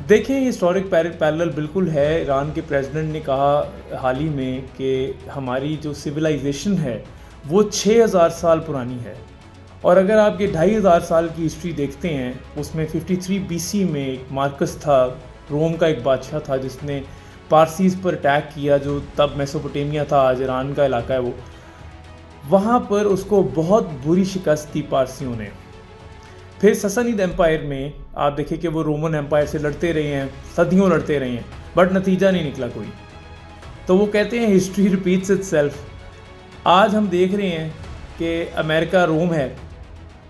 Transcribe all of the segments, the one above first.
देखिए, historic parallel बिल्कुल है। ईरान के प्रेसिडेंट ने कहा हाल ही में कि हमारी जो सिविलाइजेशन है वो 6000 साल पुरानी है। और अगर आप ये 2500 साल की हिस्ट्री देखते हैं, उसमें 53 बीसी में एक मार्कस था, रोम का एक बादशाह था जिसने पारसीज़ पर अटैक किया, जो तब मेसोपोटामिया था, आज ईरान का इलाका है वो। वहाँ पर उसको बहुत बुरी शिकस्त दी पारसियों ने। फिर ससानीद एम्पायर में आप देखें कि वो रोमन एम्पायर से लड़ते रहे हैं, सदियों लड़ते रहे हैं, बट नतीजा नहीं निकला कोई। तो वो कहते हैं हिस्ट्री रिपीट्स इटसेल्फ। आज हम देख रहे हैं कि अमेरिका रोम है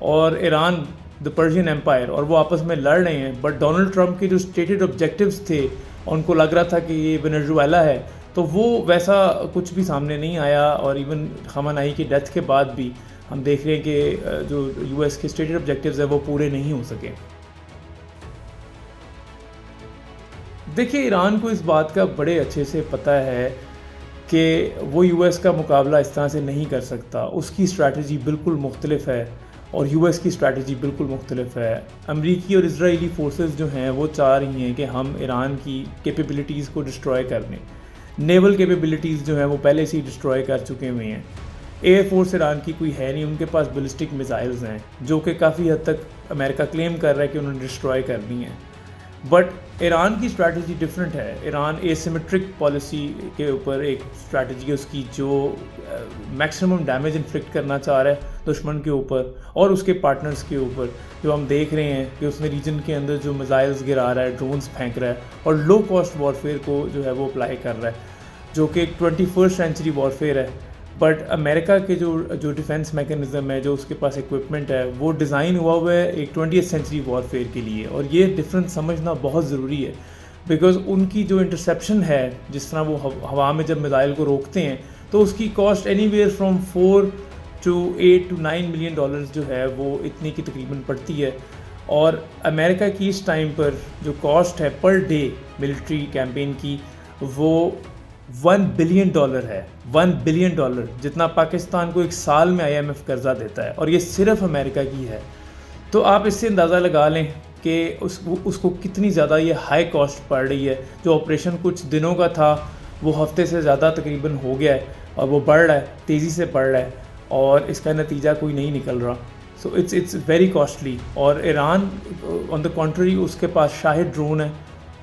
और ईरान द पर्शियन एम्पायर, और वो आपस में लड़ रहे हैं। बट डोनाल्ड ट्रंप के जो स्टेटेड ऑब्जेक्टिव्स थे, उनको लग रहा था कि ये वेनेजुएला है, तो वो वैसा कुछ भी सामने नहीं आया। और इवन खamenei की डेथ के बाद भी हम देख रहे हैं कि जो यूएस के स्टेटेड ऑब्जेक्टिव्स है वो पूरे नहीं हो सके। देखिए, ईरान को इस बात का बड़े अच्छे से पता है कि वो यूएस का मुकाबला इस तरह से नहीं कर सकता। उसकी स्ट्रैटेजी बिल्कुल मुख्तलिफ है और यूएस की स्ट्रैटेजी बिल्कुल मुख्तलिफ है। अमरीकी और इजरायली फोर्सेस जो हैं वो चाह रही हैं कि हम ईरान की कैपेबिलिटीज़ को डिस्ट्रॉय कर दें। नेवल कैपेबिलिटीज़ जो हैं वो पहले से ही डिस्ट्रॉय कर चुके हुए हैं। एयर फोर्स ईरान की कोई है नहीं, उनके पास बैलिस्टिक मिसाइल्स हैं जो कि काफ़ी हद तक अमेरिका क्लेम कर रहा है कि उन्होंने डिस्ट्रॉय कर दी हैं। बट ईरान की स्ट्रैटेजी डिफरेंट है। ईरान एसिमेट्रिक पॉलिसी के ऊपर एक स्ट्रैटेजी है उसकी, जो मैक्सिमम डैमेज इन्फ्लिक्ट करना चाह रहा है दुश्मन के ऊपर और उसके पार्टनर्स के ऊपर। जो हम देख रहे हैं कि उसने रीजन के अंदर जो मिसाइल्स गिरा रहा है, ड्रोन्स फेंक रहा है और लो कॉस्ट वॉरफेयर को जो है वो अप्लाई कर रहा है, जो कि 21st सेंचुरी वॉरफेयर है। बट अमेरिका के जो डिफेंस मैकेनिज़्म है, जो उसके पास इक्विपमेंट है, वो डिज़ाइन हुआ है एक 20th सेंचुरी वॉरफेयर के लिए। और ये डिफरेंस समझना बहुत ज़रूरी है, बिकॉज़ उनकी जो इंटरसेप्शन है, जिस तरह वो हवा में जब मिसाइल को रोकते हैं, तो उसकी cost anywhere from 4 to 8 to 9 million dollars जो है वो इतनी की तकरीबन पड़ती है। और अमेरिका की इस टाइम पर जो कॉस्ट है पर डे मिलिट्री कैंपेन की, वो $1 बिलियन है। $1 बिलियन जितना पाकिस्तान को एक साल में IMF कर्जा देता है, और ये सिर्फ अमेरिका की है। तो आप इससे अंदाज़ा लगा लें कि उसको कितनी ज़्यादा ये हाई कॉस्ट पड़ रही है। जो ऑपरेशन कुछ दिनों का था वो हफ्ते से ज़्यादा तकरीबन हो गया है, और वो बढ़ रहा है, तेज़ी से बढ़ रहा है, और इसका नतीजा कोई नहीं निकल रहा। So it's very costly. और ईरान ऑन द कॉन्ट्री, उसके पास शाहिद ड्रोन है,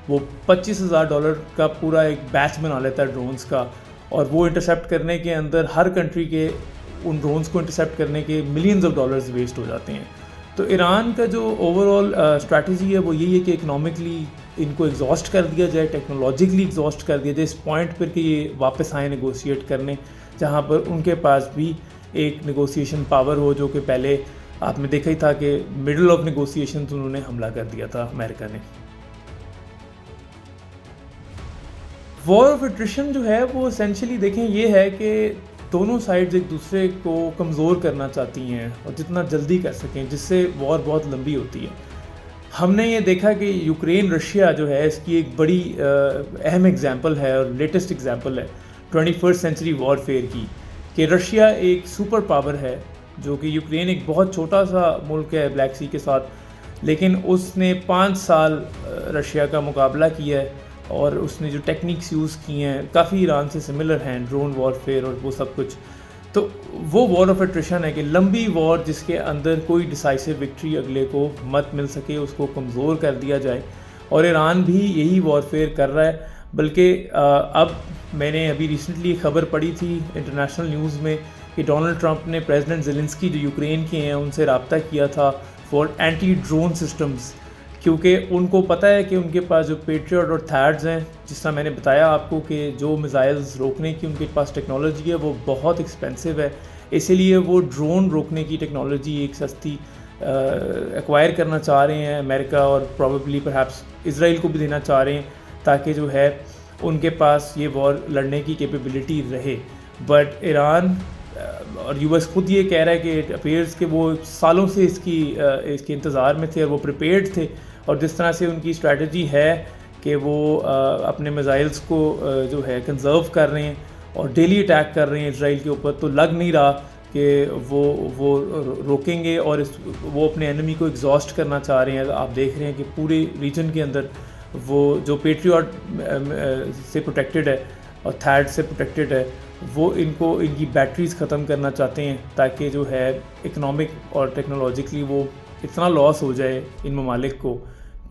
वो $25,000 का पूरा एक बैच बना लेता है ड्रोन्स का, और वो इंटरसेप्ट करने के अंदर हर कंट्री के उन ड्रोन्स को इंटरसेप्ट करने के मिलियंस ऑफ डॉलर्स वेस्ट हो जाते हैं। तो ईरान का जो ओवरऑल स्ट्रैटेजी है वो यही है कि इकनॉमिकली इनको एग्जॉस्ट कर दिया जाए, टेक्नोलॉजिकली एग्जॉस्ट कर दिया जाए इस पॉइंट पर कि ये वापस आए नेगोशिएट करने, जहाँ पर उनके पास भी एक नेगोशिएशन पावर हो। जो कि पहले आपने देखा ही था कि मिडल ऑफ नेगोशिएशन उन्होंने हमला कर दिया था अमेरिका ने। वॉर ऑफ एट्रिशन जो है वो एसेंशियली देखें ये है कि दोनों साइड्स एक दूसरे को कमज़ोर करना चाहती हैं और जितना जल्दी कर सकें, जिससे वॉर बहुत लंबी होती है। हमने ये देखा कि यूक्रेन रशिया जो है इसकी एक बड़ी अहम एग्जांपल है और लेटेस्ट एग्जांपल है 21st सेंचुरी वॉरफेयर की, कि रशिया एक सुपर पावर है, जो कि यूक्रेन एक बहुत छोटा सा मुल्क है ब्लैक सी के साथ, लेकिन उसने 5 साल रशिया का मुकाबला किया है। और उसने जो टेक्निक्स यूज़ की हैं काफ़ी ईरान से सिमिलर हैं, ड्रोन वॉरफेयर और वो सब कुछ। तो वो वॉर ऑफ एट्रिशन है कि लंबी वॉर जिसके अंदर कोई डिसाइसिव विक्ट्री अगले को मत मिल सके, उसको कमज़ोर कर दिया जाए। और ईरान भी यही वॉरफेयर कर रहा है। बल्कि अब मैंने अभी रिसेंटली खबर पढ़ी थी इंटरनेशनल न्यूज़ में कि डोनाल्ड ट्रंप ने प्रेसिडेंट ज़ेलेंस्की जो यूक्रेन के हैं उनसे रब्ता किया था फॉर एंटी ड्रोन सिस्टम्स, क्योंकि उनको पता है कि उनके पास जो पेट्रियट और थैड्स हैं, जिस तरह मैंने बताया आपको कि जो मिसाइल्स रोकने की उनके पास टेक्नोलॉजी है वो बहुत एक्सपेंसिव है। इसीलिए वो ड्रोन रोकने की टेक्नोलॉजी एक सस्ती एक्वायर करना चाह रहे हैं अमेरिका, और प्रॉबेबली परहैप्स इजराइल को भी देना चाह रहे हैं, ताकि जो है उनके पास ये वॉर लड़ने की कैपेबिलिटी रहे। बट ईरान और यूएस खुद ये कह रहा है कि इट अपीयर्स कि वो सालों से इसके इंतज़ार में थे और वो प्रिपेयर्ड थे। और जिस तरह से उनकी स्ट्रैटेजी है कि वो अपने मिसाइल्स को जो है कंजर्व कर रहे हैं और डेली अटैक कर रहे हैं इजराइल के ऊपर, तो लग नहीं रहा कि वो रोकेंगे और वो अपने एनिमी को एग्जॉस्ट करना चाह रहे हैं। आप देख रहे हैं कि पूरे रीजन के अंदर वो जो पेट्रियट से प्रोटेक्टेड है और थैड से प्रोटेक्टेड है, वो इनकी बैटरीज ख़त्म करना चाहते हैं ताकि जो है इकोनॉमिक और टेक्नोलॉजिकली वो इतना लॉस हो जाए इन ममालिक को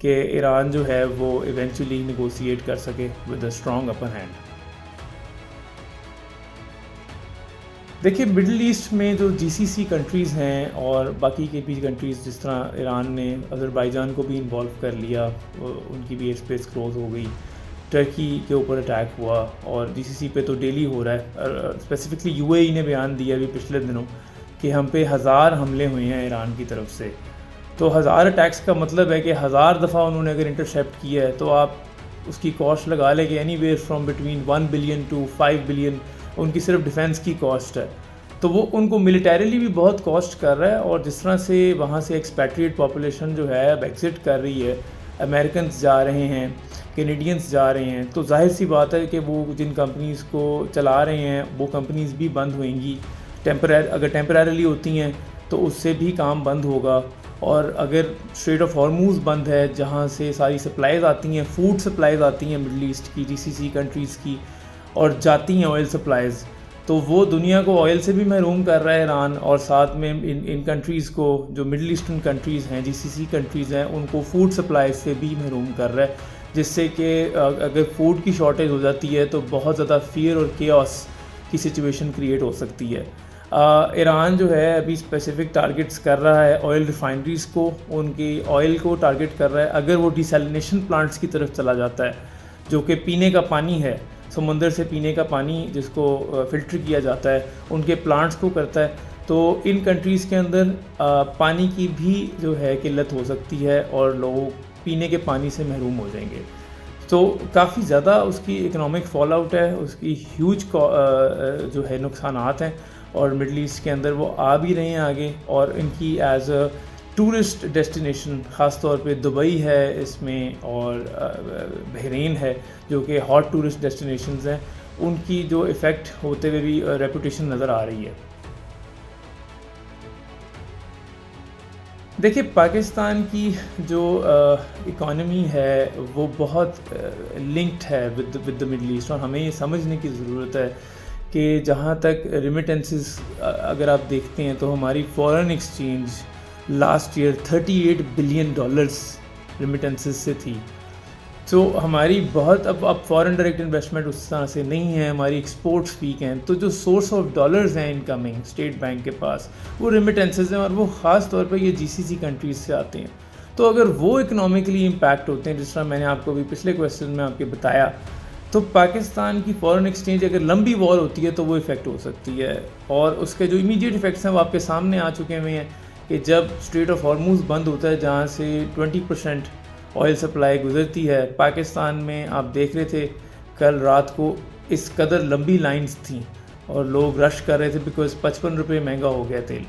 कि ईरान जो है वो इवेंचुअली नेगोशिएट कर सके with a strong upper hand. देखिए, मिडल ईस्ट में जो जीसीसी कंट्रीज़ हैं और बाकी के भी कंट्रीज़, जिस तरह ईरान ने अज़रबैजान को भी इन्वॉल्व कर लिया, उनकी भी एयर स्पेस क्लोज हो गई, टर्की के ऊपर अटैक हुआ और जीसीसी पे तो डेली हो रहा है। स्पेसिफिकली यूएई ने बयान दिया अभी पिछले दिनों कि हम पे 1000 हमले हुए हैं ईरान की तरफ से। तो 1000 अटैक्स का मतलब है कि 1000 दफ़ा उन्होंने अगर इंटरसेप्ट किया है तो आप उसकी कॉस्ट लगा लें कि anywhere from between 1 billion to 5 billion उनकी सिर्फ डिफेंस की कॉस्ट है। तो वो उनको मिलिटरीली भी बहुत कॉस्ट कर रहा है। और जिस तरह से वहाँ से एक्सपैट्रिएट पॉपुलेशन जो है अब एग्ज़िट कर रही है, अमेरिकन्स जा रहे हैं, कैनेडियंस जा रहे हैं, तो जाहिर सी बात है कि वो जिन कंपनीज़ को चला रहे हैं वो कंपनीज़ भी बंद होंगी। अगर टेम्परेरली होती हैं तो उससे भी काम बंद होगा। और अगर स्ट्रेट ऑफ हॉर्मूज़ बंद है, जहाँ से सारी सप्लाईज़ आती हैं, फूड सप्लाईज़ आती हैं मिडल ईस्ट की, जीसीसी कंट्रीज़ की, और जाती हैं ऑयल सप्लाईज़, तो वो दुनिया को ऑयल से भी महरूम कर रहा है ईरान। और साथ में इन कंट्रीज़ को, जो मिडल ईस्टर्न कंट्रीज़ हैं, जीसीसी कंट्रीज़ हैं, उनको फूड सप्लाई से भी महरूम कर रहा है, जिससे कि अगर फूड की शॉर्टेज हो जाती है तो बहुत ज़्यादा फियर और केओस की सिचुएशन क्रिएट हो सकती है। ईरान जो है अभी स्पेसिफिक टारगेट्स कर रहा है ऑयल रिफाइनरीज़ को, उनकी ऑयल को टारगेट कर रहा है। अगर वो डिसैलिनेशन प्लांट्स की तरफ चला जाता है, जो कि पीने का पानी है, समुंदर से पीने का पानी जिसको फ़िल्टर किया जाता है, उनके प्लांट्स को करता है, तो इन कंट्रीज़ के अंदर पानी की भी जो है किल्लत हो सकती है और लोग पीने के पानी से महरूम हो जाएंगे। तो काफ़ी ज़्यादा उसकी इकोनॉमिक फॉल आउट है, उसकी ह्यूज जो है नुकसानात हैं। और मिडल ईस्ट के अंदर वो आ भी रहे हैं आगे, और इनकी एज अ टूरिस्ट डेस्टिनेशन ख़ास तौर पे दुबई है इसमें, और बहरीन है, जो कि हॉट टूरिस्ट डेस्टिनेशंस हैं, उनकी जो इफ़ेक्ट होते हुए भी रेपुटेशन नज़र आ रही है। देखिए, पाकिस्तान की जो इकॉनमी है वो बहुत लिंक्ड है विद द मिडल ईस्ट, और हमें ये समझने की ज़रूरत है कि जहाँ तक रिमिटेंसेस अगर आप देखते हैं तो हमारी foreign exchange last year $38 billion remittances से थी। तो हमारी बहुत अब फॉरेन डायरेक्ट इन्वेस्टमेंट उस तरह से नहीं है, हमारी एक्सपोर्ट्स वीक हैं, तो जो सोर्स ऑफ डॉलर्स हैं इनकमिंग स्टेट बैंक के पास, वो रिमिटेंसेस हैं, और वो ख़ास तौर पर ये जीसीसी कंट्रीज़ से आते हैं। तो अगर वो इकोनॉमिकली इम्पैक्ट होते हैं, जिस तरह मैंने आपको भी पिछले क्वेश्चन में आपके बताया, तो पाकिस्तान की फॉरेन एक्सचेंज अगर लंबी वॉर होती है तो वो इफ़ेक्ट हो सकती है। और उसके जो इमीडिएट इफ़ेक्ट्स हैं वो आपके सामने आ चुके हुए हैं कि जब स्ट्रेट ऑफ हॉर्मूज़ बंद होता है, जहाँ से 20% ऑयल सप्लाई गुजरती है, पाकिस्तान में आप देख रहे थे कल रात को इस कदर लंबी लाइंस थी और लोग रश कर रहे थे बिकॉज़ 55 रुपये महंगा हो गया तेल,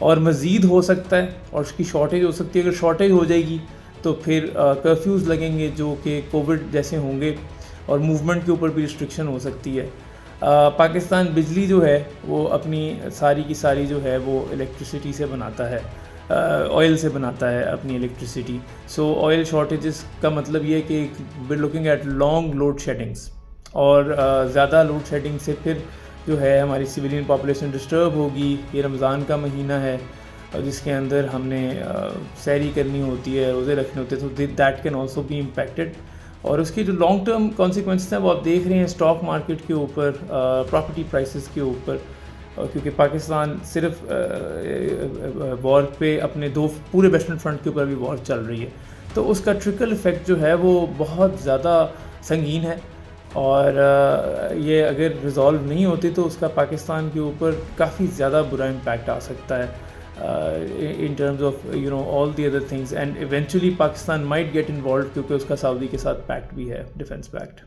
और मज़ीद हो सकता है और उसकी शॉर्टेज हो सकती है। अगर शॉर्टेज हो जाएगी तो फिर कर्फ्यूज़ लगेंगे जो कि कोविड जैसे होंगे, और मूवमेंट के ऊपर भी रिस्ट्रिक्शन हो सकती है। पाकिस्तान बिजली जो है वो अपनी सारी की सारी जो है वो इलेक्ट्रिसिटी से बनाता है, ऑयल से बनाता है अपनी इलेक्ट्रिसिटी। सो ऑयल शॉर्टेजेस का मतलब ये है कि we looking at long load sheddings, और ज़्यादा लोड शेडिंग से फिर जो है हमारी सिविलियन पॉपुलेशन डिस्टर्ब होगी। ये रमज़ान का महीना है और जिसके अंदर हमने सैरी करनी होती है, रोज़े रखने होते हैं, तो that can also be impacted. और उसकी जो लॉन्ग टर्म कॉन्सिक्वेंसेस हैं वो आप देख रहे हैं स्टॉक मार्केट के ऊपर, प्रॉपर्टी प्राइसेस के ऊपर, क्योंकि पाकिस्तान सिर्फ वॉर पे अपने दो पूरे वेस्टर्न फ्रंट के ऊपर भी वॉर चल रही है, तो उसका ट्रिकल इफ़ेक्ट जो है वो बहुत ज़्यादा संगीन है। और ये अगर रिज़ॉल्व नहीं होती तो उसका पाकिस्तान के ऊपर काफ़ी ज़्यादा बुरा इम्पैक्ट आ सकता है in terms of all the other things, and eventually Pakistan might get involved क्योंकि उसका सऊदी के साथ पैक्ट भी है, डिफेंस पैक्ट।